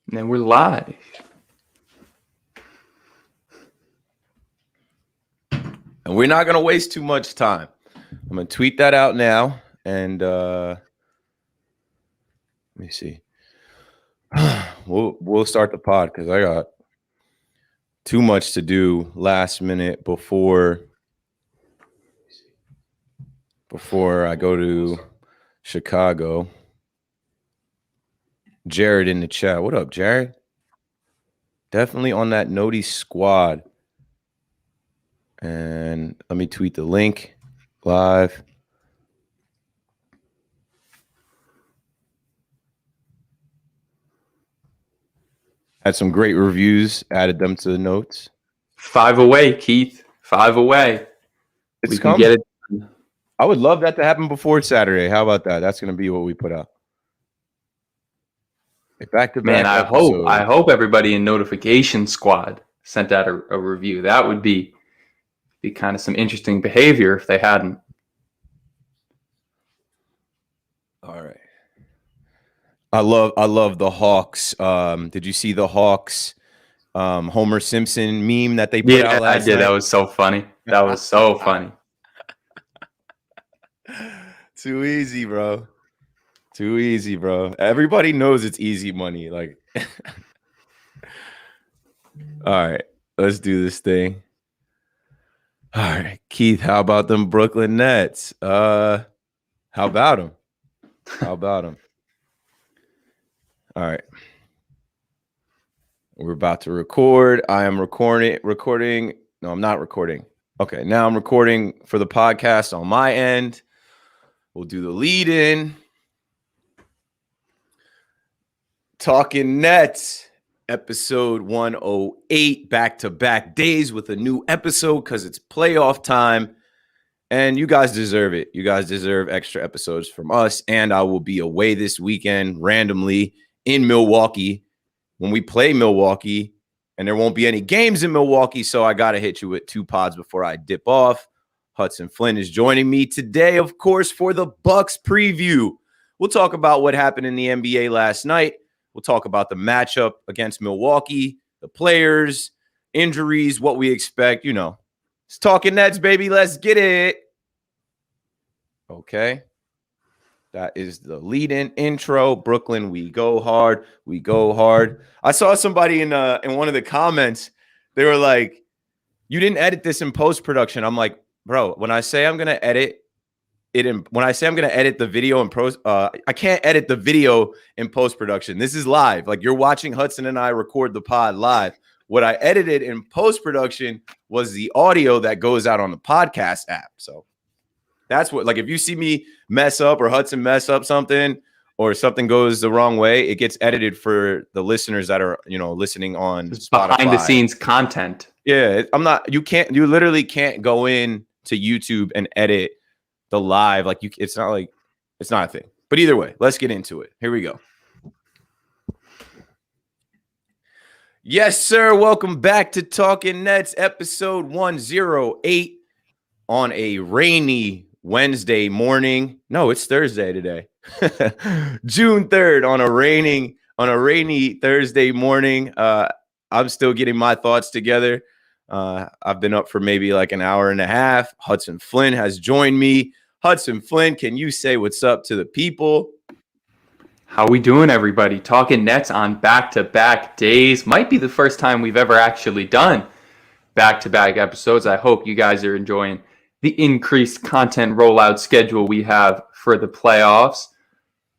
And then we're live. And we're not going to waste too much time. I'm going to tweet that out now. And let me see. We'll start the pod because I got too much to do last minute before I go to Chicago. Jared in the chat. What up, Jared? Definitely on that Noti squad. And let me tweet the link live. Had some great reviews, added them to the notes. 5 away, Keith. 5 away. We can get it. I would love that to happen before Saturday. How about that? That's going to be what we put out. Back to back. Man, I hope everybody in Notification Squad sent out a review. That would be kind of some interesting behavior if they hadn't. All right. I love the Hawks. Did you see the Hawks Homer Simpson meme that they put out last night? I did. That was so funny. That was so funny. Too easy, bro. Too easy, bro. Everybody knows it's easy money. Like, all right, let's do this thing. All right, Keith, how about them Brooklyn Nets? How about them? All right. We're about to record. I am recording. No, I'm not recording. Okay, now I'm recording for the podcast on my end. We'll do the lead in. Talking Nets, episode 108, back-to-back days with a new episode because it's playoff time. And you guys deserve it. You guys deserve extra episodes from us. And I will be away this weekend randomly in Milwaukee when we play Milwaukee. And there won't be any games in Milwaukee, so I got to hit you with 2 pods before I dip off. Hudson Flynn is joining me today, of course, for the Bucks preview. We'll talk about what happened in the NBA last night. We'll talk about the matchup against Milwaukee, the players, injuries, what we expect. You know, it's Talking Nets, baby. Let's get it. Okay. That is the lead-in intro. Brooklyn, we go hard. We go hard. I saw somebody in one of the comments. They were like, you didn't edit this in post-production. I'm like, bro, when I say I'm going to edit the video in I can't edit the video in post-production. This is live. Like, you're watching Hudson and I record the pod live. What I edited in post-production was the audio that goes out on the podcast app. So that's what, like, if you see me mess up or Hudson mess up something or something goes the wrong way, it gets edited for the listeners that are, listening on Spotify. Behind the scenes content. Yeah, you literally can't go in to YouTube and edit the live. Like, it's not a thing. But either way, let's get into it. Here we go. Yes, sir. Welcome back to Talking Nets, episode 108 on a rainy Wednesday morning. No, it's Thursday today. June 3rd on a rainy Thursday morning. I'm still getting my thoughts together. I've been up for maybe like an hour and a half. Hudson Flynn has joined me. Hudson Flynn, can you say what's up to the people? How we doing, everybody? Talking Nets on back-to-back days. Might be the first time we've ever actually done back-to-back episodes. I hope you guys are enjoying the increased content rollout schedule we have for the playoffs.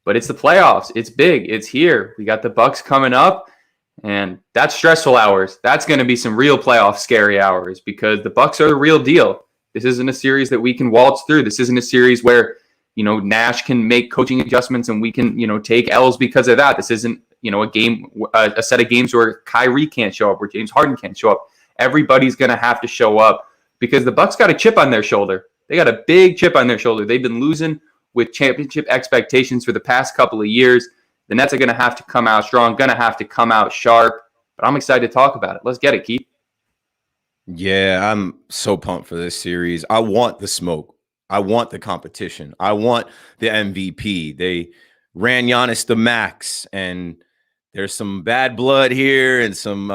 But it's the playoffs. It's big. It's here. We got the Bucks coming up, and that's stressful hours. That's going to be some real playoff scary hours because the Bucks are the real deal. This isn't a series that we can waltz through. This isn't a series where, Nash can make coaching adjustments and we can, take L's because of that. This isn't, a set of games where Kyrie can't show up, where James Harden can't show up. Everybody's going to have to show up because the Bucks got a chip on their shoulder. They got a big chip on their shoulder. They've been losing with championship expectations for the past couple of years. The Nets are going to have to come out strong, going to have to come out sharp. But I'm excited to talk about it. Let's get it, Keith. Yeah, I'm so pumped for this series. I want the smoke. I want the competition. I want the MVP. They ran Giannis the max, and there's some bad blood here and some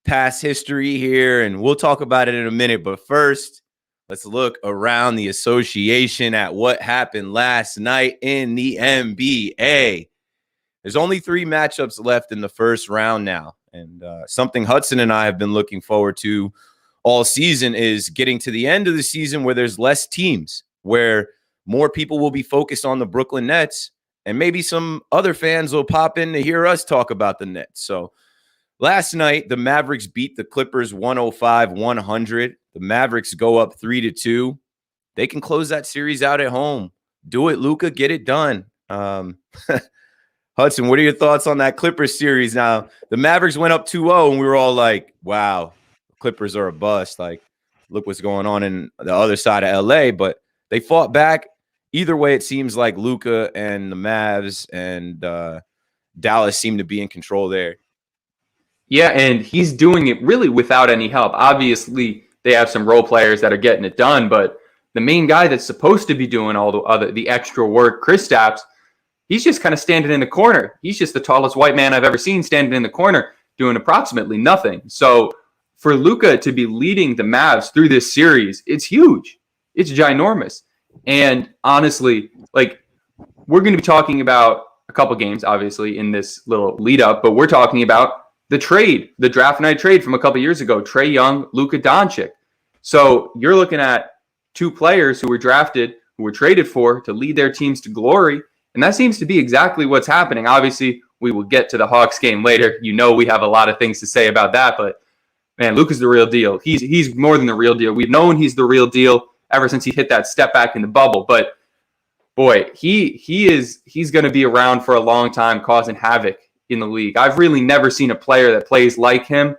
past history here, and we'll talk about it in a minute. But first, let's look around the association at what happened last night in the NBA. There's only 3 matchups left in the first round now, and something Hudson and I have been looking forward to all season is getting to the end of the season where there's less teams, where more people will be focused on the Brooklyn Nets, and maybe some other fans will pop in to hear us talk about the Nets. So last night, the Mavericks beat the Clippers 105-100. The Mavericks go up 3-2. They can close that series out at home. Do it, Luka. Get it done. Hudson, what are your thoughts on that Clippers series? Now, the Mavericks went up 2-0, and we were all like, wow, Clippers are a bust. Like, look what's going on in the other side of LA. But they fought back. Either way, it seems like Luka and the Mavs and Dallas seem to be in control there. Yeah, and he's doing it really without any help. Obviously, they have some role players that are getting it done, but the main guy that's supposed to be doing all the extra work, Kristaps, he's just kind of standing in the corner. He's just the tallest white man I've ever seen standing in the corner doing approximately nothing. So for Luka to be leading the Mavs through this series, it's huge. It's ginormous. And honestly, like, we're going to be talking about a couple games, obviously, in this little lead up, but we're talking about the trade, the draft night trade from a couple years ago, Trae Young, Luka Doncic. So you're looking at 2 players who were drafted, who were traded for to lead their teams to glory. And that seems to be exactly what's happening. Obviously, we will get to the Hawks game later. You know, we have a lot of things to say about that, but man, Luka's the real deal. He's more than the real deal. We've known he's the real deal ever since he hit that step back in the bubble. But boy, he's going to be around for a long time, causing havoc in the league. I've really never seen a player that plays like him,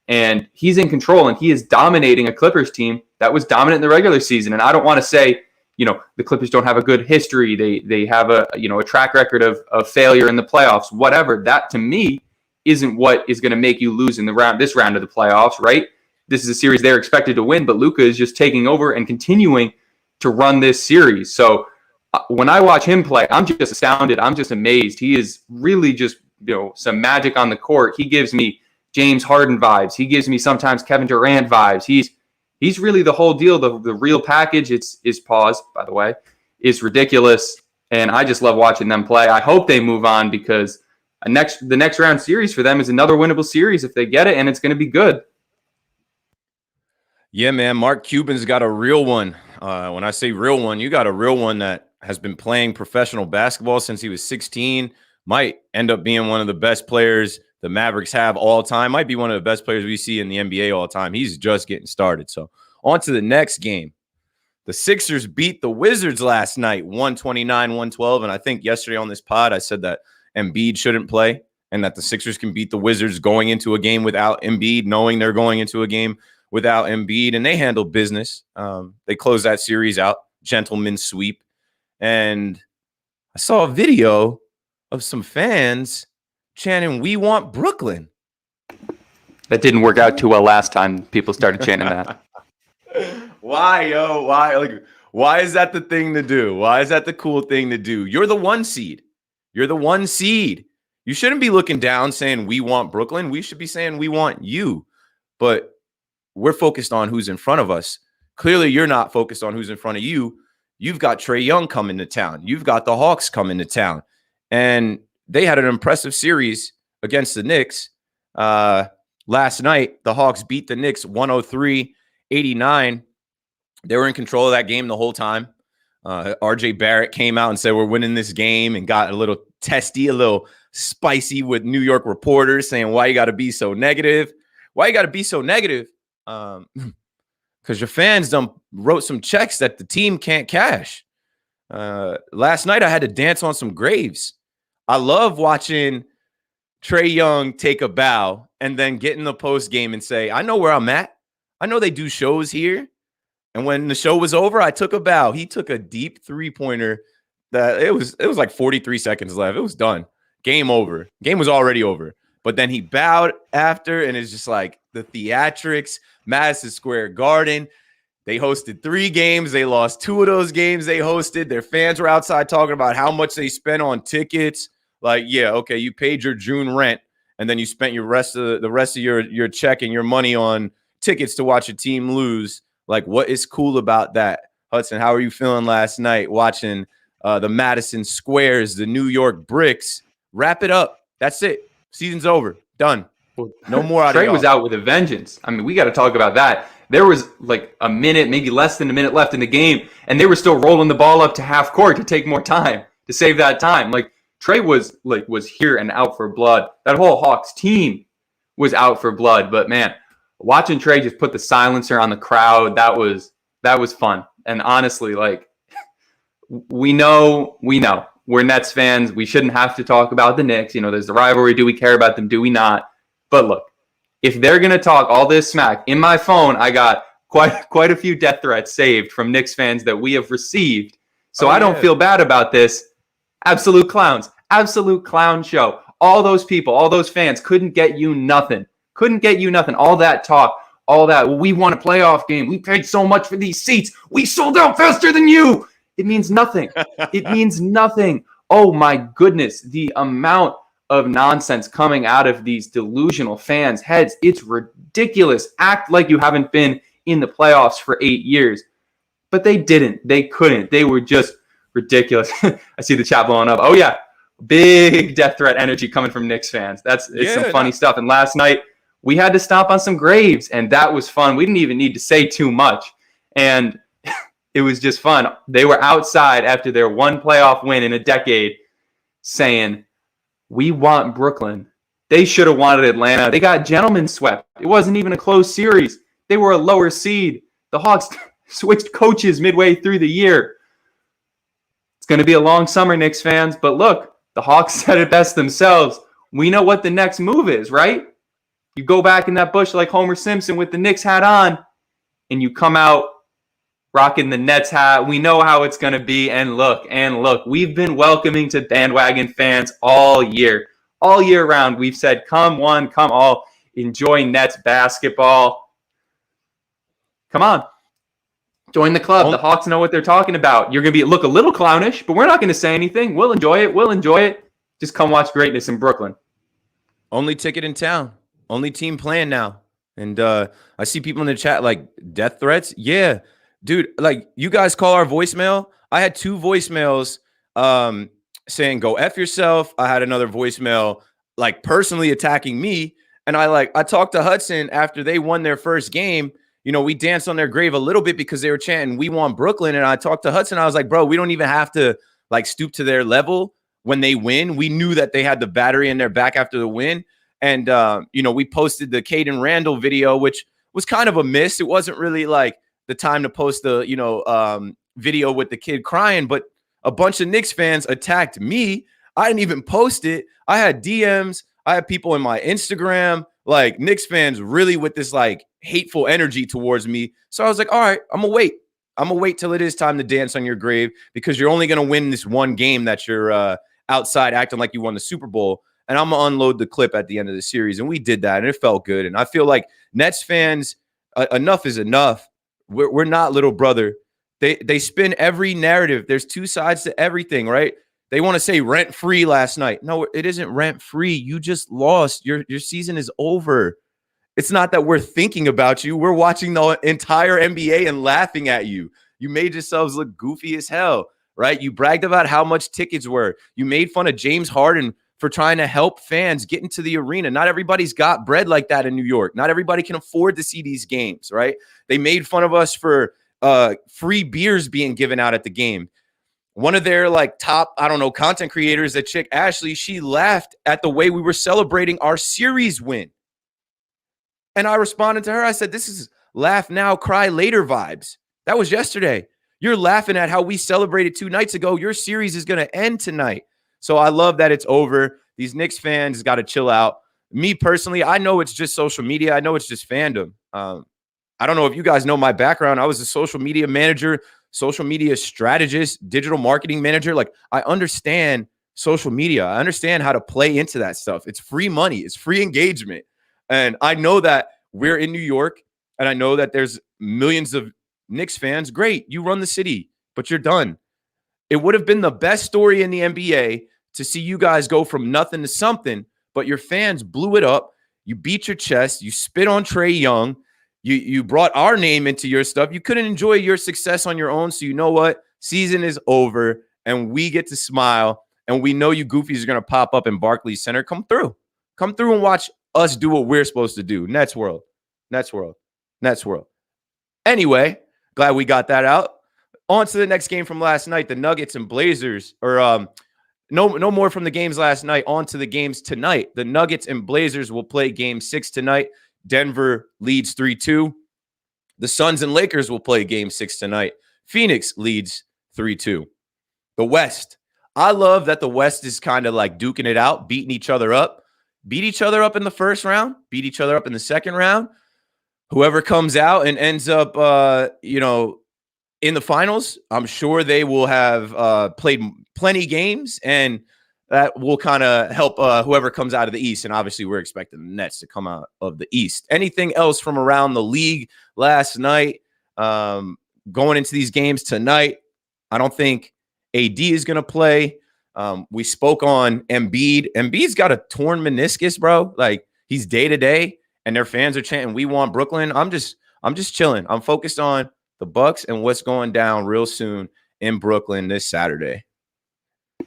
and he's in control, and he is dominating a Clippers team that was dominant in the regular season. And I don't want to say, you know, the Clippers don't have a good history. They have a track record of failure in the playoffs, whatever. That to me isn't what is going to make you lose in this round of the playoffs, right? This is a series they're expected to win, but Luka is just taking over and continuing to run this series. So when I watch him play, I'm just astounded. I'm just amazed. He is really just, some magic on the court. He gives me James Harden vibes. He gives me sometimes Kevin Durant vibes. He's really the whole deal. The real package. His pause, by the way, is ridiculous. And I just love watching them play. I hope they move on because the next round series for them is another winnable series if they get it, and it's going to be good. Yeah, man. Mark Cuban's got a real one. When I say real one, you got a real one that has been playing professional basketball since he was 16. Might end up being one of the best players the Mavericks have all time. Might be one of the best players we see in the NBA all time. He's just getting started. So on to the next game. The Sixers beat the Wizards last night, 129-112. And I think yesterday on this pod, I said that Embiid shouldn't play and that the Sixers can beat the Wizards going into a game without Embiid, knowing they're going into a game without Embiid. And they handled business. They closed that series out, gentleman's sweep. And I saw a video of some fans chanting, "We want Brooklyn." That didn't work out too well last time people started chanting that. Why, yo? Why? Like, why is that the thing to do? Why is that the cool thing to do? You're the 1 seed. You're the 1 seed. You shouldn't be looking down saying, "We want Brooklyn." We should be saying, "We want you." But we're focused on who's in front of us. Clearly, you're not focused on who's in front of you. You've got Trae Young coming to town. You've got the Hawks coming to town. And they had an impressive series against the Knicks. Last night, the Hawks beat the Knicks 103-89. They were in control of that game the whole time. RJ Barrett came out and said, "We're winning this game," and got a little testy, a little spicy with New York reporters saying, "Why you got to be so negative? Why you got to be so negative?" Because your fans wrote some checks that the team can't cash. Last night, I had to dance on some graves. I love watching Trae Young take a bow and then get in the post game and say, "I know where I'm at. I know they do shows here." And when the show was over, I took a bow. He took a deep 3-pointer that it was like 43 seconds left. It was done. Game over. Game was already over. But then he bowed after, and it's just like the theatrics, Madison Square Garden. They hosted 3 games. They lost 2 of those games they hosted. Their fans were outside talking about how much they spent on tickets. Like, yeah, okay, you paid your June rent, and then you spent the rest of your check and your money on tickets to watch a team lose. Like, what is cool about that? Hudson, how are you feeling last night watching the Madison Squares, the New York Bricks? Wrap it up. That's it. Season's over. Done. No more out of Trey y'all. was out with a vengeance. I mean, we got to talk about that. There was like a minute, maybe less than a minute left in the game, and they were still rolling the ball up to half court to take more time, to save that time. Like, Trey was here and out for blood. That whole Hawks team was out for blood. But man, watching Trey just put the silencer on the crowd, that was fun. And honestly, like, we know we're Nets fans. We shouldn't have to talk about the Knicks. You know, there's the rivalry. Do we care about them? Do we not? But look, if they're going to talk all this smack, in my phone, I got quite a few death threats saved from Knicks fans that we have received. So I don't feel bad about this. Absolute clowns. Absolute clown show. All those people, all those fans couldn't get you nothing. Couldn't get you nothing. All that talk, all that, we won a playoff game. We paid so much for these seats. We sold out faster than you. It means nothing. It means nothing. Oh my goodness. The amount of nonsense coming out of these delusional fans' heads. It's ridiculous. Act like you haven't been in the playoffs for 8 years. But they didn't. They couldn't. They were just ridiculous. I see the chat blowing up. Oh yeah. Big death threat energy coming from Knicks fans. It's some funny stuff. And last night we had to stomp on some graves, and that was fun. We didn't even need to say too much. And it was just fun. They were outside after their one playoff win in a decade saying, we want Brooklyn. They should have wanted Atlanta. They got gentlemen swept. It wasn't even a close series. They were a lower seed. The Hawks switched coaches midway through the year. It's going to be a long summer, Knicks fans. But look, the Hawks said it best themselves. We know what the next move is, right? You go back in that bush like Homer Simpson with the Knicks hat on, and you come out rocking the Nets hat. We know how it's going to be. And look, we've been welcoming to bandwagon fans all year round. We've said, come one, come all, enjoy Nets basketball. Come on. Join the club. The Hawks know what they're talking about. You're going to look a little clownish, but we're not going to say anything. We'll enjoy it. Just come watch greatness in Brooklyn. Only ticket in town. Only team playing now. And I see people in the chat like, death threats? Yeah. Dude, like, you guys call our voicemail. I had 2 voicemails saying, go F yourself. I had another voicemail, like, personally attacking me. And I talked to Hudson after they won their first game. You know, we danced on their grave a little bit because they were chanting, we want Brooklyn. And I talked to Hudson. I was like, bro, we don't even have to, like, stoop to their level when they win. We knew that they had the battery in their back after the win. And, you know, we posted the Caden Randall video, which was kind of a miss. It wasn't really, like, the time to post the, you know, video with the kid crying, but a bunch of Knicks fans attacked me. I didn't even post it. I had DMs. I had people in my Instagram, like, Knicks fans really with this, like, hateful energy towards me. So I was like, all right, I'm going to wait. I'm going to wait till it is time to dance on your grave, because you're only going to win this one game that you're outside acting like you won the Super Bowl. And I'm going to unload the clip at the end of the series. And we did that, and it felt good. And I feel like Nets fans, enough is enough. We're not little brother. They spin every narrative. There's 2 sides to everything, right? They want to say rent free last night. No, it isn't rent free. You just lost. Your season is over. It's not that we're thinking about you. We're watching the entire NBA and laughing at you. You made yourselves look goofy as hell, right? You bragged about how much tickets were. You made fun of James Harden for trying to help fans get into the arena. Not everybody's got bread like that in New York. Not everybody can afford to see these games, right? They made fun of us for free beers being given out at the game. One of their, like, top, I don't know, content creators, that chick Ashley, she laughed at the way we were celebrating our series win. And I responded to her. I said, this is laugh now, cry later vibes. That was yesterday. You're laughing at how we celebrated 2 nights ago. Your series is going to end tonight. So I love that it's over. These Knicks fans got to chill out. Me personally, I know it's just social media. I know it's just fandom. I don't know if you guys know my background. I was a social media manager, social media strategist, digital marketing manager. Like, I understand social media. I understand how to play into that stuff. It's free money. It's free engagement. And I know that we're in New York, and I know that there's millions of Knicks fans. Great. You run the city, but you're done. It would have been the best story in the NBA to see you guys go from nothing to something, but your fans blew it up. You beat your chest. You spit on Trae Young. You brought our name into your stuff. You couldn't enjoy your success on your own. So you know what? Season is over, and we get to smile. And we know you goofies are going to pop up in Barclays Center. Come through. Come through and watch us do what we're supposed to do. Nets World. Nets World. Nets World. Anyway, glad we got that out. On to the next game from last night, the Nuggets and Blazers. Or no more from the games last night. On to the games tonight. The Nuggets and Blazers will play game 6 tonight. Denver leads 3-2. The Suns and Lakers will play game 6 tonight. Phoenix leads 3-2. The West. I love that the West is kind of like duking it out, beating each other up. Beat each other up in the first round, beat each other up in the second round. Whoever comes out and ends up, in the finals, I'm sure they will have played plenty games, and that will kind of help whoever comes out of the East. And obviously, we're expecting the Nets to come out of the East. Anything else from around the league last night? Going into these games tonight, I don't think AD is going to play. We spoke on Embiid. Embiid's got a torn meniscus, bro. Like, he's day to day, and their fans are chanting, "We want Brooklyn." I'm just chilling. I'm focused on the Bucks and what's going down real soon in Brooklyn this Saturday.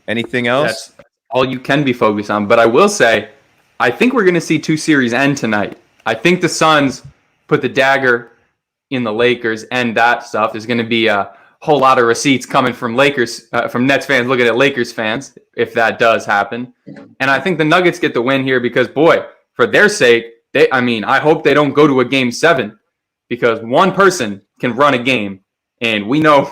Anything else? That's all you can be focused on. But I will say, I think we're going to see 2 series end tonight. I think the Suns put the dagger in the Lakers, and that stuff is going to be a whole lot of receipts coming from from Nets fans looking at Lakers fans, if that does happen. And I think the Nuggets get the win here because, boy, for their sake, I hope they don't go to a game 7, because one person can run a game, and we know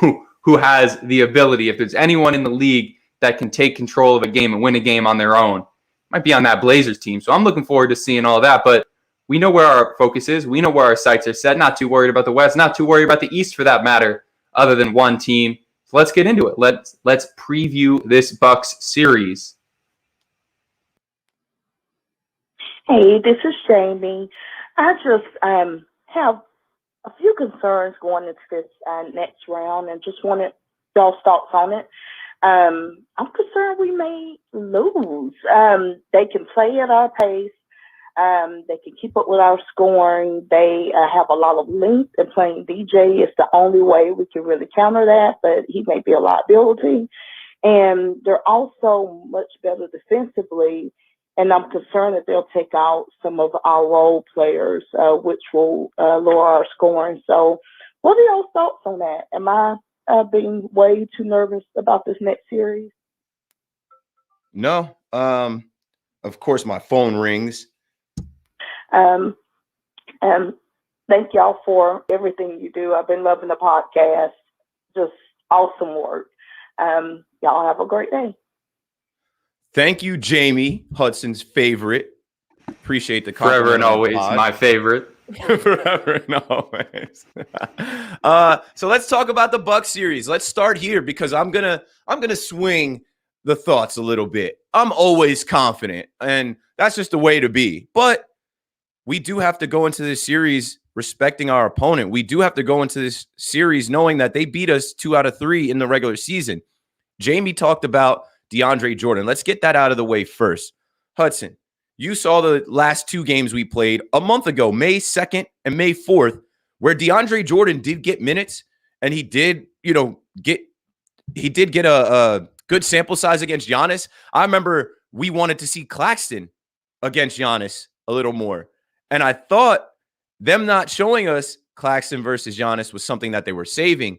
who has the ability. If there's anyone in the league that can take control of a game and win a game on their own, might be on that Blazers team. So I'm looking forward to seeing all that. But we know where our focus is. We know where our sights are set. Not too worried about the West. Not too worried about the East, for that matter, other than one team. So let's get into it. Let's preview this Bucks series. Hey, this is Jamie. I just have a few concerns going into this next round, and just wanted y'all's thoughts on it. I'm concerned we may lose. They can play at our pace. They can keep up with our scoring. They have a lot of length, and playing DJ is the only way we can really counter that, but he may be a liability. And they're also much better defensively, and I'm concerned that they'll take out some of our role players, which will lower our scoring. So what are y'all's thoughts on that? Am I being way too nervous about this next series? No. Of course, my phone rings. And thank y'all for everything you do. I've been loving the podcast. Just awesome work. Y'all have a great day. Thank you, Jamie, Hudson's favorite. Appreciate the compliment. Forever and always my favorite. Forever and always. So let's talk about the Bucks series. Let's start here, because I'm gonna swing the thoughts a little bit. I'm always confident, and that's just the way to be. But we do have to go into this series respecting our opponent. We do have to go into this series knowing that they beat us 2 out of 3 in the regular season. Jamie talked about DeAndre Jordan. Let's get that out of the way first. Hudson, you saw the last 2 games we played a month ago, May 2nd and May 4th, where DeAndre Jordan did get minutes, and he did get a good sample size against Giannis. I remember we wanted to see Claxton against Giannis a little more. And I thought them not showing us Claxton versus Giannis was something that they were saving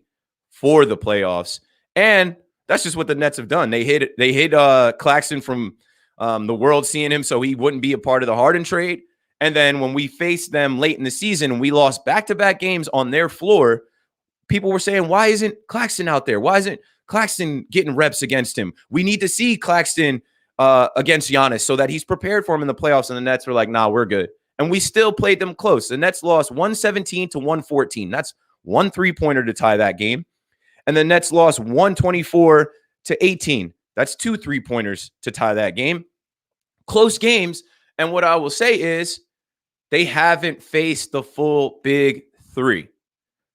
for the playoffs. And that's just what the Nets have done. They hid Claxton from the world seeing him, so he wouldn't be a part of the Harden trade. And then when we faced them late in the season and we lost back-to-back games on their floor, people were saying, why isn't Claxton out there? Why isn't Claxton getting reps against him? We need to see Claxton against Giannis so that he's prepared for him in the playoffs. And the Nets were like, nah, we're good. And we still played them close. The Nets lost 117 to 114. That's 1 3-pointer to tie that game. And the Nets lost 124 to 18. That's 2 3-pointers to tie that game. Close games. And what I will say is they haven't faced the full big 3.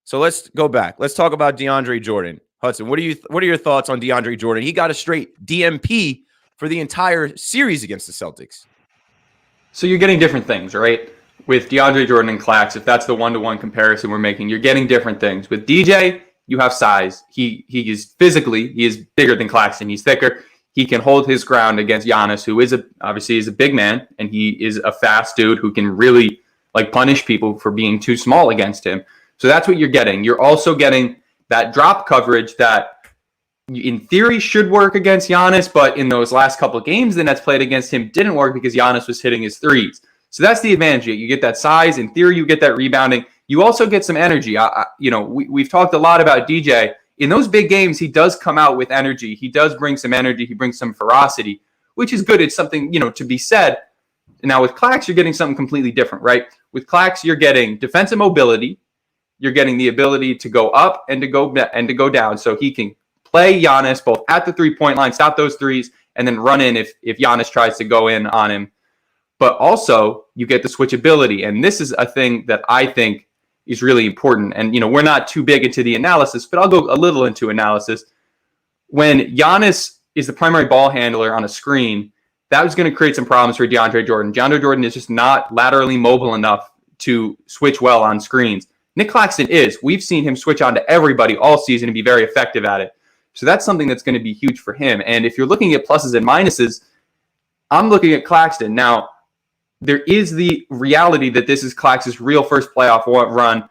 So let's go back. Let's talk about DeAndre Jordan. Hudson, what are your thoughts on DeAndre Jordan? He got a straight DMP for the entire series against the Celtics. So you're getting different things, right? With DeAndre Jordan and Clax, if that's the one-to-one comparison we're making, you're getting different things. With DJ, you have size. He is bigger than Claxton. He's thicker. He can hold his ground against Giannis, who obviously is a big man, and he is a fast dude who can really punish people for being too small against him. So that's what you're getting. You're also getting that drop coverage that in theory should work against Giannis, but in those last couple of games the Nets played against him didn't work because Giannis was hitting his threes. So that's the advantage. You get that size. In theory, you get that rebounding. You also get some energy. We've talked a lot about DJ. In those big games, he does come out with energy. He does bring some energy. He brings some ferocity, which is good. It's something, to be said. Now with Clax, you're getting something completely different, right? With Clax, you're getting defensive mobility. You're getting the ability to go up and to go down. So he can play Giannis both at the three-point line, stop those threes, and then run in if Giannis tries to go in on him. But also, you get the switchability. And this is a thing that I think is really important. And, we're not too big into the analysis, but I'll go a little into analysis. When Giannis is the primary ball handler on a screen, that was going to create some problems for DeAndre Jordan. DeAndre Jordan is just not laterally mobile enough to switch well on screens. Nick Claxton is. We've seen him switch on to everybody all season and be very effective at it. So that's something that's going to be huge for him. And if you're looking at pluses and minuses, I'm looking at Claxton. Now, there is the reality that this is Clax's real first playoff run,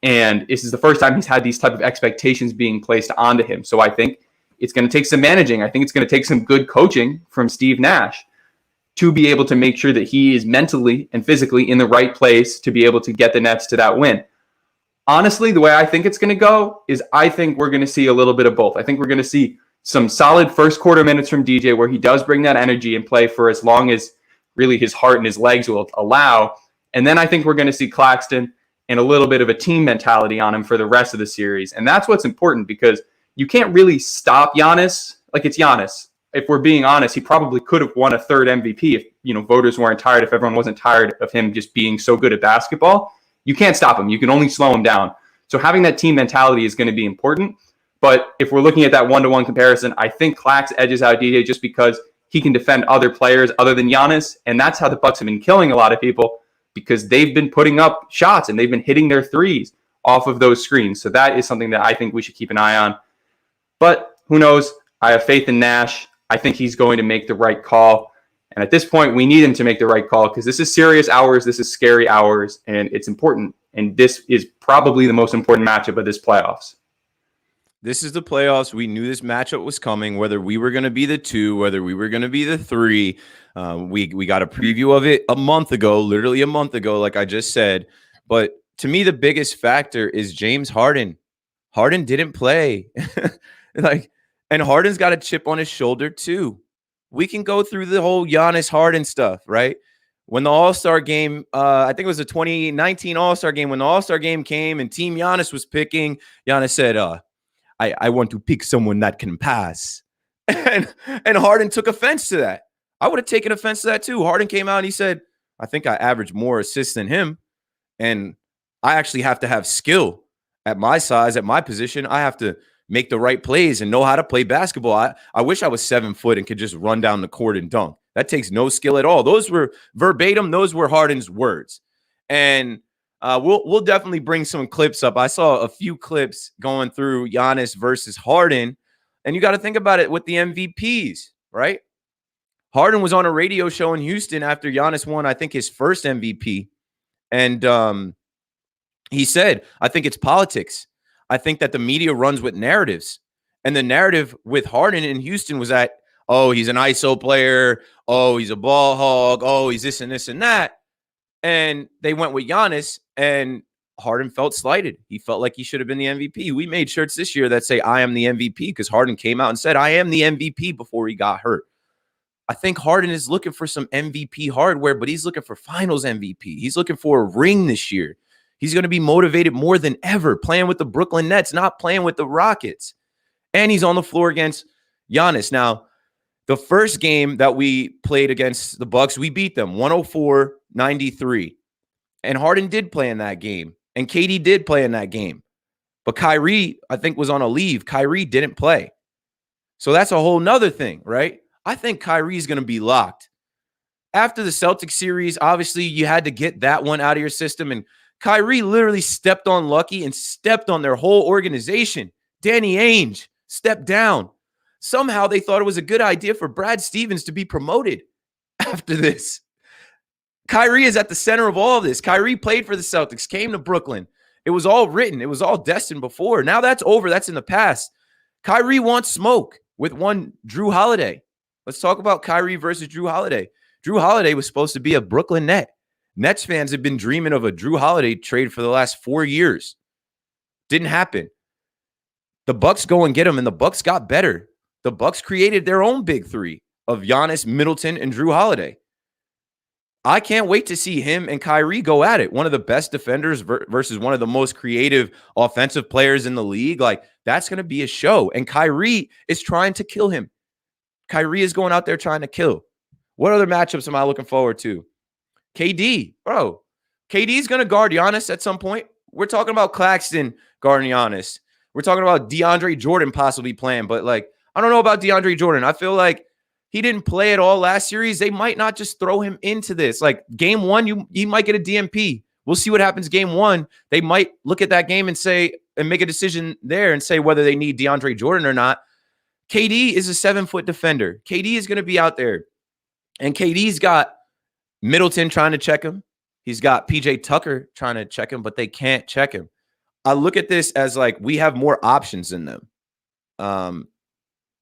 and this is the first time he's had these type of expectations being placed onto him. So I think it's going to take some managing. I think it's going to take some good coaching from Steve Nash to be able to make sure that he is mentally and physically in the right place to be able to get the Nets to that win. Honestly, the way I think it's going to go is I think we're going to see a little bit of both. I think we're going to see some solid first quarter minutes from DJ where he does bring that energy and play for as long as really his heart and his legs will allow. And then I think we're going to see Claxton and a little bit of a team mentality on him for the rest of the series. And that's what's important because you can't really stop Giannis. It's Giannis. If we're being honest, he probably could have won a third MVP if, voters weren't tired, if everyone wasn't tired of him just being so good at basketball. You can't stop him. You can only slow him down. So having that team mentality is going to be important. But if we're looking at that one-to-one comparison, I think Clax edges out DJ just because he can defend other players other than Giannis. And that's how the Bucks have been killing a lot of people because they've been putting up shots and they've been hitting their threes off of those screens. So that is something that I think we should keep an eye on. But who knows? I have faith in Nash. I think he's going to make the right call. And at this point, we need him to make the right call because this is serious hours. This is scary hours, and it's important. And this is probably the most important matchup of this playoffs. This is the playoffs. We knew this matchup was coming, whether we were going to be the 2, whether we were going to be the 3. We got a preview of it literally a month ago, like I just said. But to me, the biggest factor is James Harden. Harden didn't play. And Harden's got a chip on his shoulder too. We can go through the whole Giannis Harden stuff, right? When the All-Star game, I think it was the 2019 All-Star game, when the All-Star game came and Team Giannis was picking, Giannis said, I want to pick someone that can pass. And Harden took offense to that. I would have taken offense to that too. Harden came out and he said, I think I average more assists than him. And I actually have to have skill at my size, at my position. I have to make the right plays and know how to play basketball. I wish I was 7 foot and could just run down the court and dunk. That takes no skill at all. Those were verbatim. Those were Harden's words. And we'll definitely bring some clips up. I saw a few clips going through Giannis versus Harden. And you got to think about it with the MVPs, right? Harden was on a radio show in Houston after Giannis won, I think, his first MVP. And he said, I think it's politics. I think that the media runs with narratives. And the narrative with Harden in Houston was that, oh, he's an ISO player. Oh, he's a ball hog. Oh, he's this and this and that. And they went with Giannis, and Harden felt slighted. He felt like he should have been the MVP. We made shirts this year that say, I am the MVP, because Harden came out and said, I am the MVP before he got hurt. I think Harden is looking for some MVP hardware, but he's looking for finals MVP. He's looking for a ring this year. He's going to be motivated more than ever, playing with the Brooklyn Nets, not playing with the Rockets. And he's on the floor against Giannis. Now, the first game that we played against the Bucks, we beat them 104-93. And Harden did play in that game. And KD did play in that game. But Kyrie, I think, was on a leave. Kyrie didn't play. So that's a whole nother thing, right? I think Kyrie is going to be locked. After the Celtics series, obviously you had to get that one out of your system, and Kyrie literally stepped on Lucky and stepped on their whole organization. Danny Ainge stepped down. Somehow they thought it was a good idea for Brad Stevens to be promoted after this. Kyrie is at the center of all of this. Kyrie played for the Celtics, came to Brooklyn. It was all written. It was all destined before. Now that's over. That's in the past. Kyrie wants smoke with one Drew Holiday. Let's talk about Kyrie versus Drew Holiday. Drew Holiday was supposed to be a Brooklyn Net. Nets fans have been dreaming of a Drew Holiday trade for the last 4 years. Didn't happen. The Bucks go and get him, and the Bucks got better. The Bucks created their own big three of Giannis, Middleton, and Drew Holiday. I can't wait to see him and Kyrie go at it. One of the best defenders versus one of the most creative offensive players in the league. Like, that's going to be a show. And Kyrie is trying to kill him. Kyrie is going out there trying to kill. What other matchups am I looking forward to? KD, bro. KD's going to guard Giannis at some point. We're talking about Claxton guarding Giannis. We're talking about DeAndre Jordan possibly playing. But, like, I don't know about DeAndre Jordan. I feel like he didn't play at all last series. They might not just throw him into this. Like, game one, you might get a DMP. We'll see what happens game one. They might look at that game and say, and make a decision there and say whether they need DeAndre Jordan or not. KD is a 7-foot defender. KD is going to be out there. And KD's got Middleton trying to check him. He's got PJ Tucker trying to check him, but they can't check him. I look at this as like we have more options than them.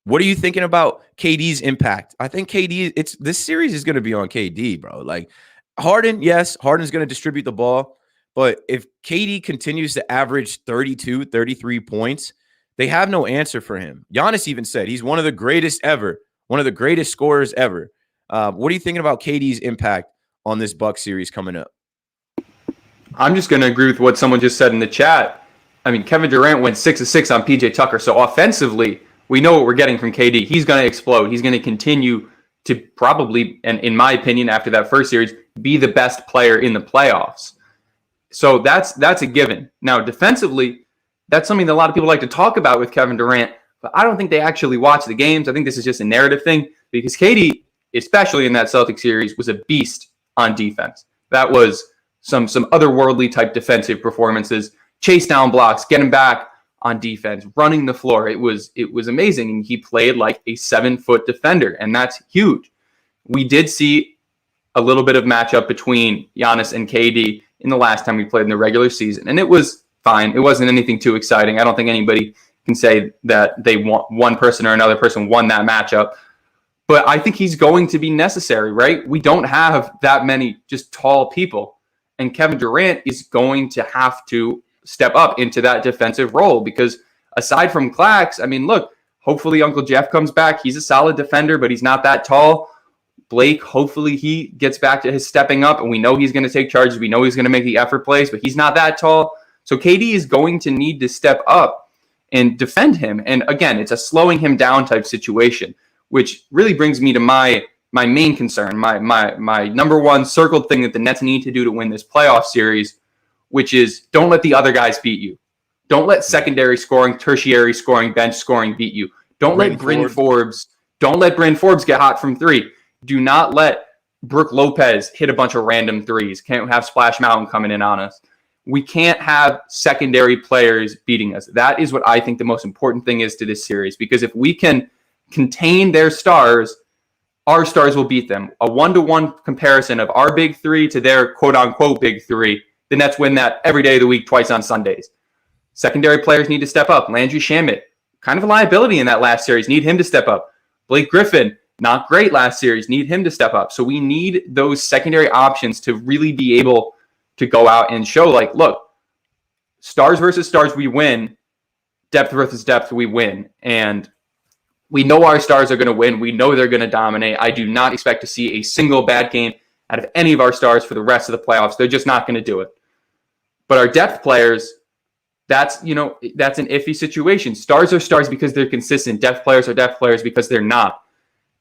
What are you thinking about KD's impact? I think this series is going to be on KD, bro. Like, Harden, yes, Harden's going to distribute the ball. But if KD continues to average 32, 33 points, they have no answer for him. Giannis even said he's one of the greatest ever, one of the greatest scorers ever. What are you thinking about KD's impact on this Bucks series coming up? I'm just going to agree with what someone just said in the chat. I mean, Kevin Durant went 6 of 6 on PJ Tucker. So offensively, we know what we're getting from KD. He's going to explode. He's going to continue to probably, and in my opinion, after that first series, be the best player in the playoffs. So that's a given. Now, defensively, that's something that a lot of people like to talk about with Kevin Durant, but I don't think they actually watch the games. I think this is just a narrative thing because KD, especially in that Celtics series, was a beast on defense. That was some otherworldly type defensive performances, chase down blocks, get him back on defense, running the floor. It was amazing. And he played like a 7-foot defender, and that's huge. We did see a little bit of matchup between Giannis and KD in the last time we played in the regular season, and it was fine. It wasn't anything too exciting. I don't think anybody can say that they want one person or another person won that matchup. But I think he's going to be necessary, right? We don't have that many just tall people. And Kevin Durant is going to have to step up into that defensive role because aside from Clax, I mean, look, hopefully Uncle Jeff comes back. He's a solid defender, but he's not that tall. Blake, hopefully he gets back to his stepping up, and we know he's going to take charges. We know he's going to make the effort plays, but he's not that tall. So KD is going to need to step up and defend him. And again, it's a slowing him down type situation, which really brings me to my main concern, my number one circled thing that the Nets need to do to win this playoff series, which is don't let the other guys beat you. Don't let secondary scoring, tertiary scoring, bench scoring beat you. Don't let Bryn Forbes get hot from three. Do not let Brook Lopez hit a bunch of random threes. Can't have Splash Mountain coming in on us. We can't have secondary players beating us. That is what I think the most important thing is to this series, because if we can contain their stars, our stars will beat them. A 1-to-1 comparison of our big three to their quote-unquote big three. The Nets win that every day of the week, twice on Sundays. Secondary players need to step up. Landry Shamet, kind of a liability in that last series. Need him to step up. Blake Griffin, not great last series. Need him to step up. So we need those secondary options to really be able to go out and show, like, look, stars versus stars, we win. Depth versus depth, we win. And we know our stars are going to win. We know they're going to dominate. I do not expect to see a single bad game out of any of our stars for the rest of the playoffs. They're just not going to do it. But our depth players, that's an iffy situation. Stars are stars because they're consistent. Depth players are depth players because they're not.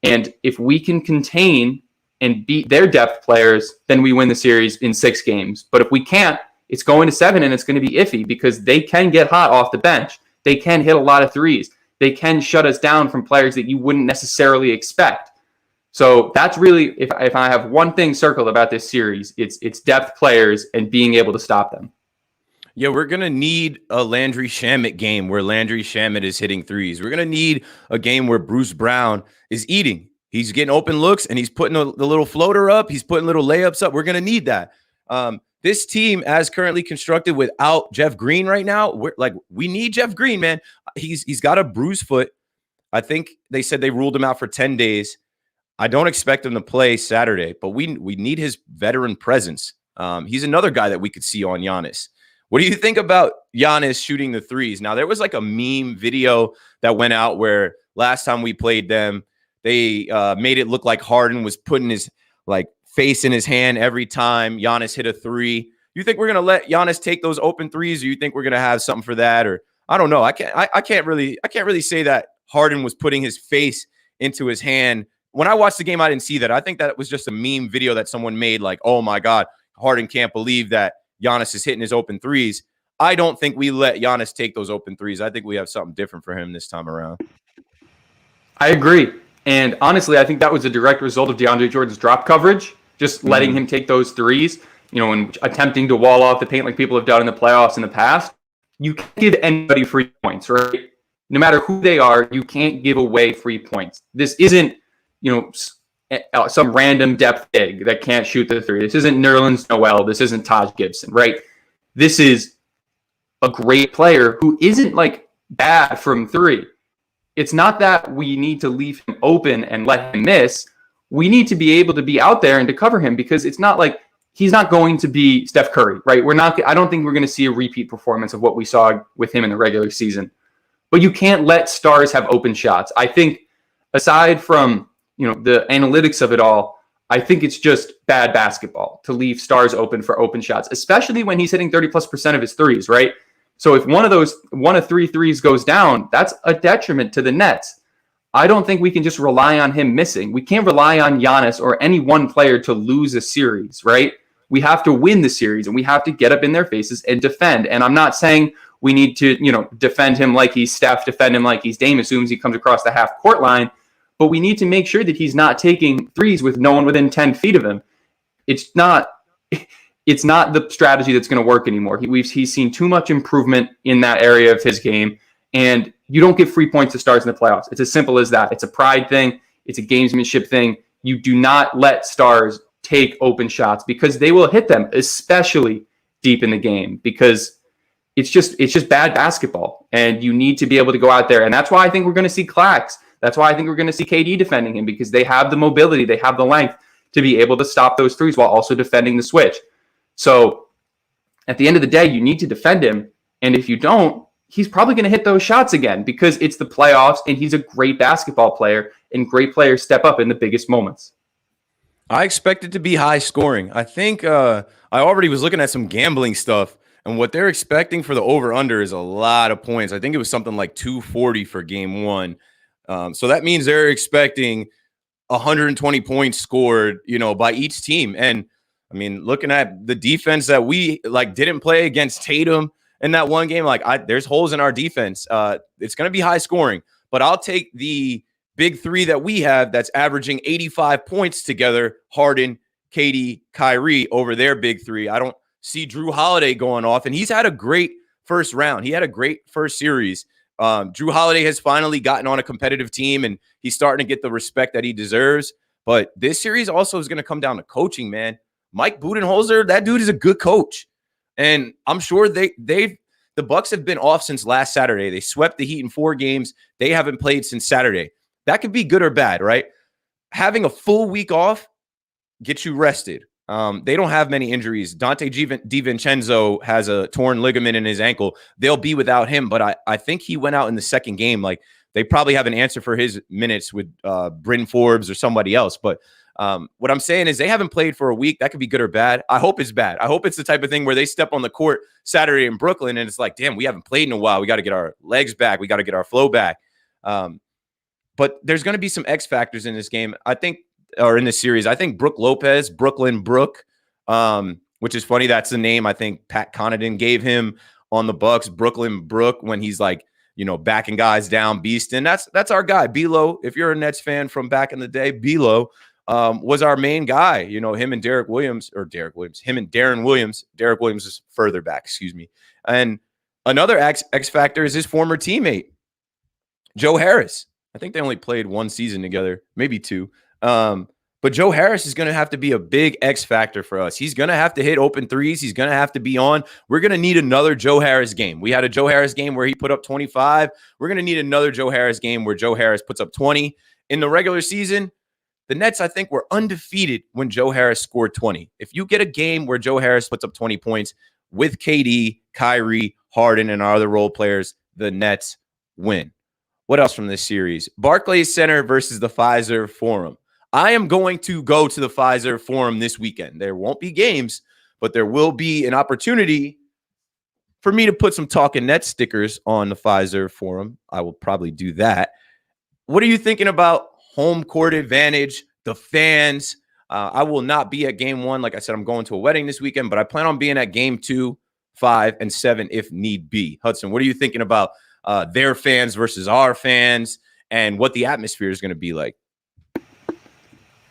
And if we can contain and beat their depth players, then we win the series in 6 games. But if we can't, it's going to 7, and it's going to be iffy because they can get hot off the bench. They can hit a lot of threes. They can shut us down from players that you wouldn't necessarily expect. So that's really, if I have one thing circled about this series, it's depth players and being able to stop them. Yeah, we're going to need a Landry Shamet game where Landry Shamet is hitting threes. We're going to need a game where Bruce Brown is eating. He's getting open looks and he's putting the little floater up. He's putting little layups up. We're going to need that. This team, as currently constructed without Jeff Green right now, we need Jeff Green, man. He's got a bruised foot. I think they said they ruled him out for 10 days. I don't expect him to play Saturday, but we need his veteran presence. He's another guy that we could see on Giannis. What do you think about Giannis shooting the threes? Now, there was like a meme video that went out where last time we played them, they made it look like Harden was putting his face in his hand every time Giannis hit a three. You think we're going to let Giannis take those open threes, or you think we're going to have something for that? Or I don't know. I can't really say that Harden was putting his face into his hand. When I watched the game, I didn't see that. I think that was just a meme video that someone made, like, oh my God, Harden can't believe that Giannis is hitting his open threes. I don't think we let Giannis take those open threes. I think we have something different for him this time around. I agree. And honestly, I think that was a direct result of DeAndre Jordan's drop coverage, just letting him take those threes, and attempting to wall off the paint like people have done in the playoffs in the past. You can't give anybody free points, right? No matter who they are, you can't give away free points. This isn't, some random depth big that can't shoot the three. This isn't Nerlens Noel. This isn't Taj Gibson, right? This is a great player who isn't bad from three. It's not that we need to leave him open and let him miss. We need to be able to be out there and to cover him, because it's not like he's not going to be Steph Curry, right? I don't think we're going to see a repeat performance of what we saw with him in the regular season. But you can't let stars have open shots. I think aside from the analytics of it all, I think it's just bad basketball to leave stars open for open shots, especially when he's hitting 30+% of his threes, right? So if one of three threes goes down, that's a detriment to the Nets. I don't think we can just rely on him missing. We can't rely on Giannis or any one player to lose a series, right? We have to win the series, and we have to get up in their faces and defend. And I'm not saying we need to, defend him like he's Steph, defend him like he's Dame as soon as he comes across the half court line. But we need to make sure that he's not taking threes with no one within 10 feet of him. It's not the strategy that's going to work anymore. He's seen too much improvement in that area of his game, and you don't give free points to stars in the playoffs. It's as simple as that. It's a pride thing. It's a gamesmanship thing. You do not let stars take open shots, because they will hit them, especially deep in the game, because it's just bad basketball, and you need to be able to go out there. And that's why I think we're going to see Clax. That's why I think we're going to see KD defending him, because they have the mobility, they have the length to be able to stop those threes while also defending the switch. So at the end of the day, you need to defend him. And if you don't, he's probably going to hit those shots again, because it's the playoffs and he's a great basketball player, and great players step up in the biggest moments. I expect it to be high scoring. I think I already was looking at some gambling stuff, and what they're expecting for the over-under is a lot of points. I think it was something like 240 for game one. So that means they're expecting 120 points scored, by each team. And I mean, looking at the defense that we didn't play against Tatum in that one game, there's holes in our defense. It's going to be high scoring, but I'll take the big three that we have that's averaging 85 points together, Harden, KD, Kyrie, over their big three. I don't see Drew Holiday going off, and he's had a great first round. He had a great first series. Drew Holiday has finally gotten on a competitive team, and he's starting to get the respect that he deserves. But this series also is going to come down to coaching, man. Mike Budenholzer, that dude is a good coach. And I'm sure the Bucks have been off since last Saturday. They swept the Heat in 4 games. They haven't played since Saturday. That could be good or bad, right? Having a full week off gets you rested. They don't have many injuries. Dante DiVincenzo has a torn ligament in his ankle. They'll be without him, but I think he went out in the second game. They probably have an answer for his minutes with Bryn Forbes or somebody else. But what I'm saying is they haven't played for a week. That could be good or bad. I hope it's bad. I hope it's the type of thing where they step on the court Saturday in Brooklyn and it's like, damn, we haven't played in a while. We got to get our legs back. We got to get our flow back. But there's going to be some X factors in this game, I think, or in this series. I think Brook Lopez, Brooklyn Brook, which is funny. That's the name I think Pat Connaughton gave him on the Bucks, Brooklyn Brook, when he's backing guys down, beasting. That's our guy, Belo. If you're a Nets fan from back in the day, Belo was our main guy. Him and Derek Williams. Him and Darren Williams. Derek Williams is further back, excuse me. And another X factor is his former teammate, Joe Harris. I think they only played one season together, maybe two. But Joe Harris is going to have to be a big X factor for us. He's going to have to hit open threes. He's going to have to be on. We're going to need another Joe Harris game. We had a Joe Harris game where he put up 25. We're going to need another Joe Harris game where Joe Harris puts up 20. In the regular season, the Nets, I think, were undefeated when Joe Harris scored 20. If you get a game where Joe Harris puts up 20 points with KD, Kyrie, Harden, and our other role players, the Nets win. What else from this series? Barclays Center versus the Pfizer Forum. I am going to go to the Pfizer Forum this weekend. There won't be games, but there will be an opportunity for me to put some Talking Nets stickers on the Pfizer Forum. I will probably do that. What are you thinking about home court advantage, the fans? I will not be at game 1. Like I said, I'm going to a wedding this weekend, but I plan on being at game 2, 5, and 7 if need be. Hudson, what are you thinking about their fans versus our fans and what the atmosphere is going to be like?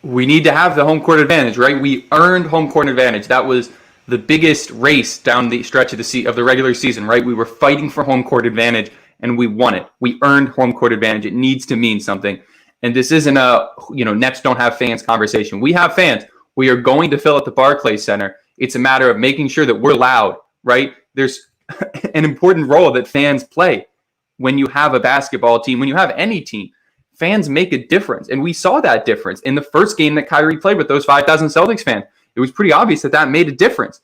We need to have the home court advantage, right? We earned home court advantage. That was the biggest race down the stretch of the regular season, right? We were fighting for home court advantage, and we won it. We earned home court advantage. It needs to mean something. And this isn't a, Nets don't have fans conversation. We have fans. We are going to fill at the Barclays Center. It's a matter of making sure that we're loud, right? There's an important role that fans play when you have a basketball team, when you have any team. Fans make a difference. And we saw that difference in the first game that Kyrie played with those 5,000 Celtics fans. It was pretty obvious that made a difference.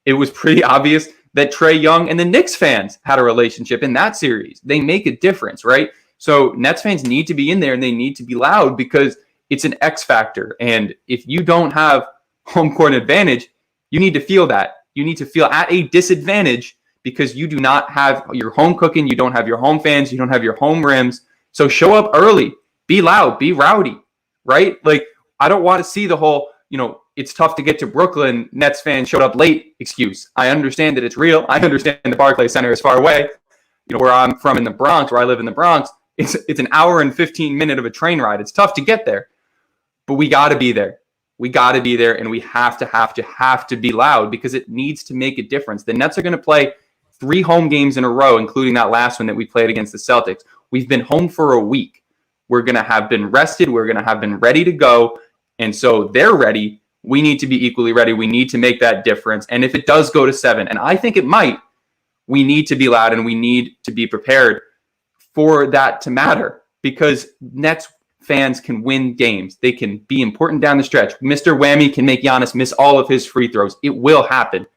It was pretty obvious that Trae Young and the Knicks fans had a relationship in that series. They make a difference, right? So Nets fans need to be in there and they need to be loud because it's an X factor. And if you don't have home court advantage, you need to feel that. You need to feel at a disadvantage because you do not have your home cooking. You don't have your home fans. You don't have your home rims. So show up early. Be loud, be rowdy, right? Like, I don't want to see the whole, it's tough to get to Brooklyn, Nets fans showed up late excuse. I understand that it's real. I understand the Barclays Center is far away. Where I'm from in the Bronx, where I live in the Bronx, it's an hour and 15 minute of a train ride. It's tough to get there, but we got to be there. We got to be there, and we have to be loud because it needs to make a difference. The Nets are going to play 3 home games in a row, including that last one that we played against the Celtics. We've been home for a week. We're going to have been rested. We're going to have been ready to go. And so they're ready. We need to be equally ready. We need to make that difference. And if it does go to 7, and I think it might, we need to be loud and we need to be prepared for that to matter because Nets fans can win games. They can be important down the stretch. Mr. Whammy can make Giannis miss all of his free throws. It will happen.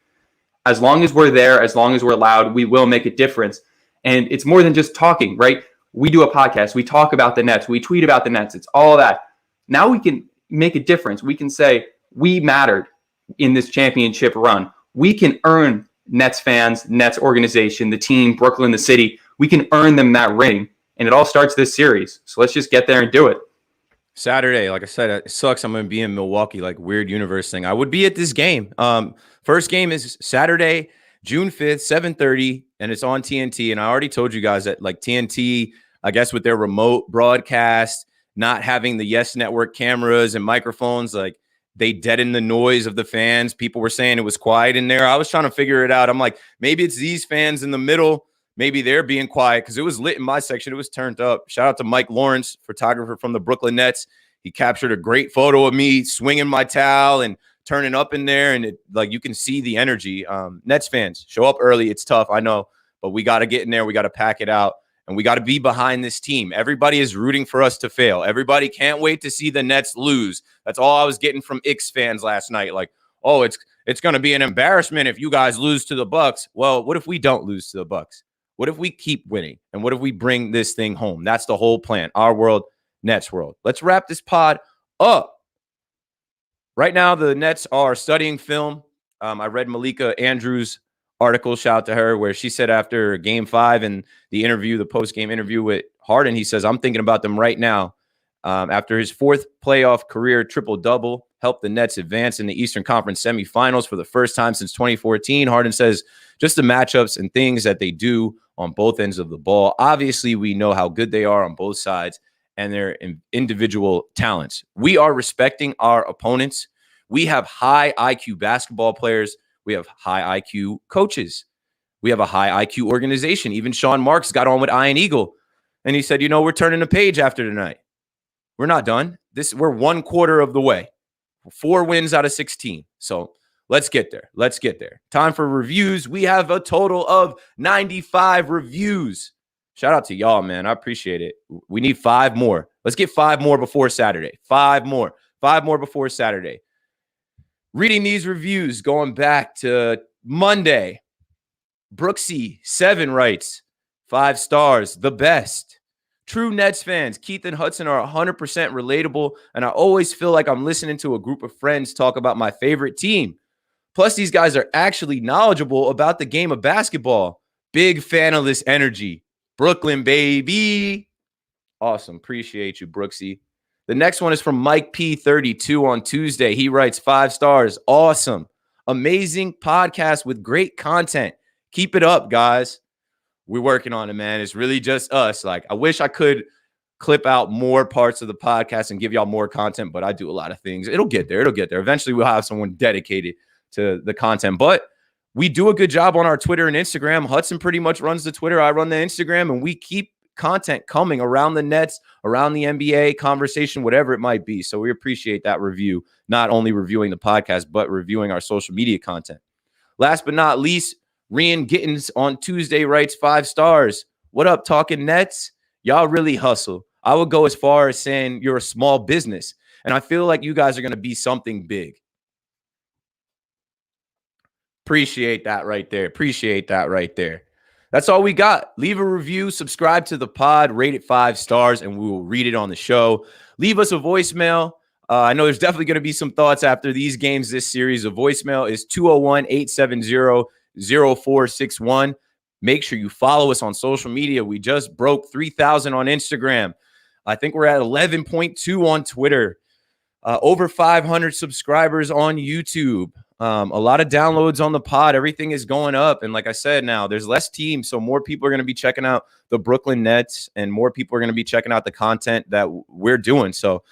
As long as we're there, as long as we're loud, we will make a difference. And it's more than just talking, right? We do a podcast. We talk about the Nets. We tweet about the Nets. It's all that. Now we can make a difference. We can say we mattered in this championship run. We can earn Nets fans, Nets organization, the team, Brooklyn, the city. We can earn them that ring. And it all starts this series. So let's just get there and do it. Saturday, like I said, it sucks. I'm going to be in Milwaukee, like weird universe thing. I would be at this game. First game is Saturday, June 5th, 7:30, and it's on TNT. And I already told you guys that like TNT, I guess with their remote broadcast, not having the Yes Network cameras and microphones, like they deaden the noise of the fans. People were saying it was quiet in there. I was trying to figure it out. I'm like, maybe it's these fans in the middle. Maybe they're being quiet because it was lit in my section. It was turned up. Shout out to Mike Lawrence, photographer from the Brooklyn Nets. He captured a great photo of me swinging my towel and turning up in there. And it, like, you can see the energy. Nets fans, show up early. It's tough, I know, but we got to get in there. We got to pack it out. And we got to be behind this team. Everybody is rooting for us to fail. Everybody can't wait to see the Nets lose. That's all I was getting from Ix fans last night. Like, oh, it's going to be an embarrassment if you guys lose to the Bucks. Well, what if we don't lose to the Bucks? What if we keep winning? And what if we bring this thing home? That's the whole plan. Our world, Nets world. Let's wrap this pod up. Right now, the Nets are studying film. I read Malika Andrews' article, shout out to her, where she said after game 5 and the post-game interview with Harden, he says, I'm thinking about them right now. After his 4th playoff career triple-double, helped the Nets advance in the Eastern Conference semifinals for the first time since 2014. Harden says just the matchups and things that they do on both ends of the ball. Obviously, we know how good they are on both sides and their individual talents. We are respecting our opponents. We have high IQ basketball players. We have high IQ coaches. We have a high IQ organization. Even Sean Marks got on with Iron Eagle, and he said, we're turning the page after tonight. We're not done. We're 1/4 of the way. 4 wins out of 16. So let's get there. Let's get there. Time for reviews. We have a total of 95 reviews. Shout out to y'all, man. I appreciate it. We need 5 more. Let's get 5 more before Saturday. 5 more. 5 more before Saturday. Reading these reviews, going back to Monday. Brooksy 7 writes, 5 stars, the best. True Nets fans, Keith and Hudson are 100% relatable, and I always feel like I'm listening to a group of friends talk about my favorite team. Plus, these guys are actually knowledgeable about the game of basketball. Big fan of this energy. Brooklyn, baby. Awesome. Appreciate you, Brooksy. The next one is from Mike P32 on Tuesday. He writes 5 stars. Awesome. Amazing podcast with great content. Keep it up, guys. We're working on it, man. It's really just us. Like, I wish I could clip out more parts of the podcast and give y'all more content, but I do a lot of things. It'll get there. It'll get there. Eventually, we'll have someone dedicated to the content, but we do a good job on our Twitter and Instagram. Hudson pretty much runs the Twitter. I run the Instagram, and we keep content coming around the Nets, around the NBA, conversation, whatever it might be. So we appreciate that review, not only reviewing the podcast, but reviewing our social media content. Last but not least, Rian Gittins on Tuesday writes 5 stars. What up, Talking Nets? Y'all really hustle. I would go as far as saying you're a small business, and I feel like you guys are going to be something big. Appreciate that right there. Appreciate that right there. That's all we got. Leave a review, subscribe to the pod, rate it 5 stars, and we will read it on the show. Leave us a voicemail. I know there's definitely going to be some thoughts after these games this series. The voicemail is 201-870-0461. Make sure you follow us on social media. We just broke 3,000 on Instagram. I think we're at 11.2 on Twitter. Over 500 subscribers on YouTube. A lot of downloads on the pod. Everything is going up. And like I said, now there's less teams, so more people are going to be checking out the Brooklyn Nets, and more people are going to be checking out the content that we're doing. So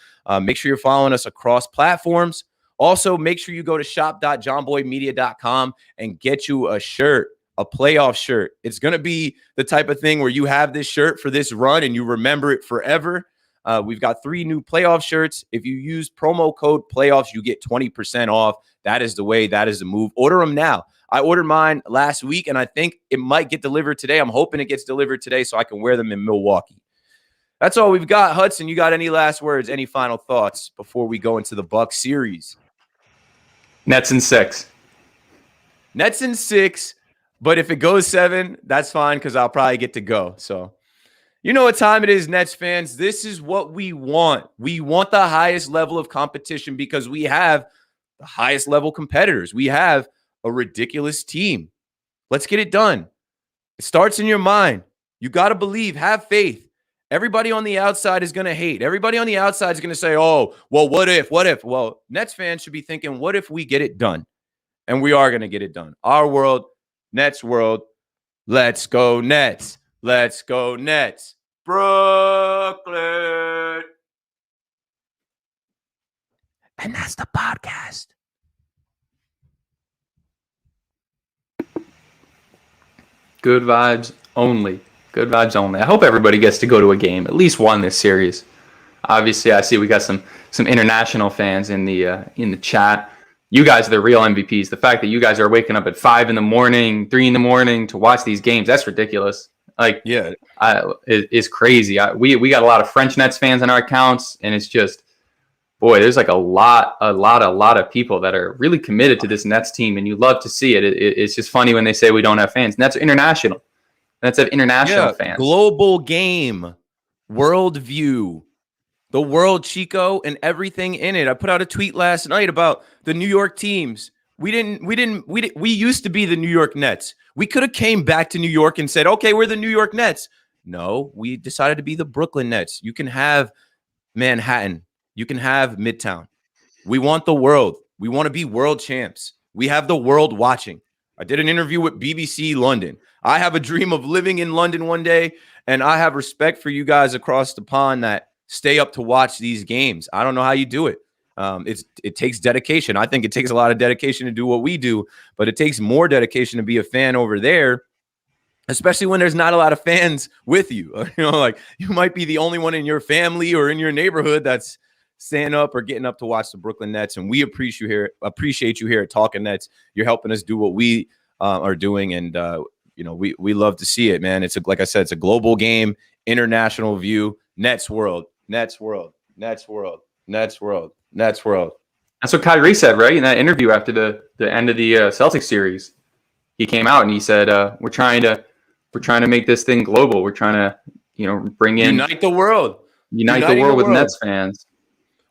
make sure you're following us across platforms. Also, make sure you go to shop.johnboymedia.com and get you a shirt, a playoff shirt. It's going to be the type of thing where you have this shirt for this run and you remember it forever. We've got 3 new playoff shirts. If you use promo code playoffs, you get 20% off. That is the way. That is the move. Order them now. I ordered mine last week, and I think it might get delivered today. I'm hoping it gets delivered today so I can wear them in Milwaukee. That's all we've got. Hudson, you got any last words, any final thoughts before we go into the Bucks series? Nets in 6. Nets in 6, but if it goes 7, that's fine because I'll probably get to go. So you know what time it is, Nets fans. This is what we want. We want the highest level of competition because we have the highest level competitors. We have a ridiculous team. Let's get it done. It starts in your mind. You got to believe, have faith. Everybody on the outside is going to hate. Everybody on the outside is going to say, oh, well, what if? Well, Nets fans should be thinking, what if we get it done? And we are going to get it done. Our world, Nets world. Let's go Nets. Let's go Nets. Brooklyn. And that's the podcast. Good vibes only. Good vibes only. I hope everybody gets to go to a game, at least one this series. Obviously, I see we got some international fans in the chat. You guys are the real MVPs. The fact that you guys are waking up at 5 in the morning, 3 in the morning to watch these games, that's ridiculous. Like, yeah, it's crazy. We got a lot of French Nets fans in our accounts, and it's just, boy, there's like a lot of people that are really committed to this Nets team, and you love to see it. It's just funny when they say we don't have fans. Nets are international. Nets have international fans. Global game, world view, the world, Chico, and everything in it. I put out a tweet last night about the New York teams. We used to be the New York Nets. We could have came back to New York and said, okay, we're the New York Nets. No, we decided to be the Brooklyn Nets. You can have Manhattan. You can have Midtown. We want the world. We want to be world champs. We have the world watching. I did an interview with BBC London. I have a dream of living in London one day, and I have respect for you guys across the pond that stay up to watch these games. I don't know how you do it. It takes dedication. I think it takes a lot of dedication to do what we do, but it takes more dedication to be a fan over there, especially when there's not a lot of fans with you. You know, like you might be the only one in your family or in your neighborhood that's staying up or getting up to watch the Brooklyn Nets. And we appreciate you here at Talking Nets. You're helping us do what we are doing. And, we love to see it, man. Like I said, it's a global game, international view, Nets world, Nets world, Nets world, Nets world, Nets world. That's what Kyrie said, right? In that interview after the end of the Celtics series, he came out and he said, we're trying to make this thing global. We're trying to, bring in unite the world with Nets fans.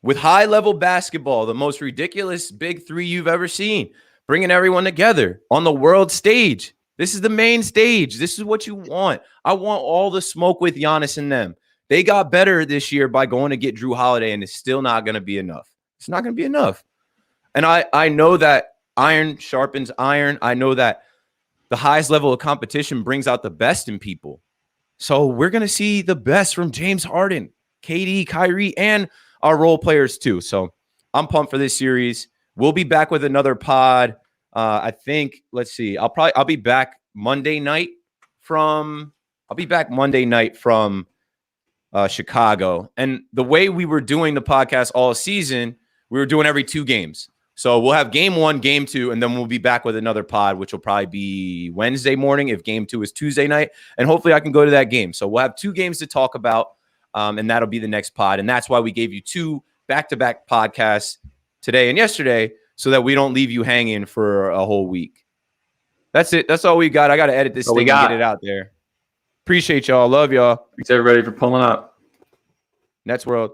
With high-level basketball, the most ridiculous big three you've ever seen, bringing everyone together on the world stage. This is the main stage. This is what you want. I want all the smoke with Giannis and them. They got better this year by going to get Drew Holiday, and it's still not going to be enough. It's not going to be enough. And I know that iron sharpens iron. I know that the highest level of competition brings out the best in people. So we're going to see the best from James Harden, KD, Kyrie, and our role players too. So I'm pumped for this series. We'll be back with another pod. I think, let's see. I'll be back Monday night from Chicago. And the way we were doing the podcast all season, we were doing every 2 games. So we'll have game 1, game 2, and then we'll be back with another pod, which will probably be Wednesday morning if game 2 is Tuesday night. And hopefully I can go to that game. So we'll have 2 games to talk about. And that'll be the next pod. And that's why we gave you 2 back-to-back podcasts today and yesterday so that we don't leave you hanging for a whole week. That's it. That's all we got. I got to edit this thing and get it out there. Appreciate y'all. Love y'all. Thanks, everybody, for pulling up. Nets World.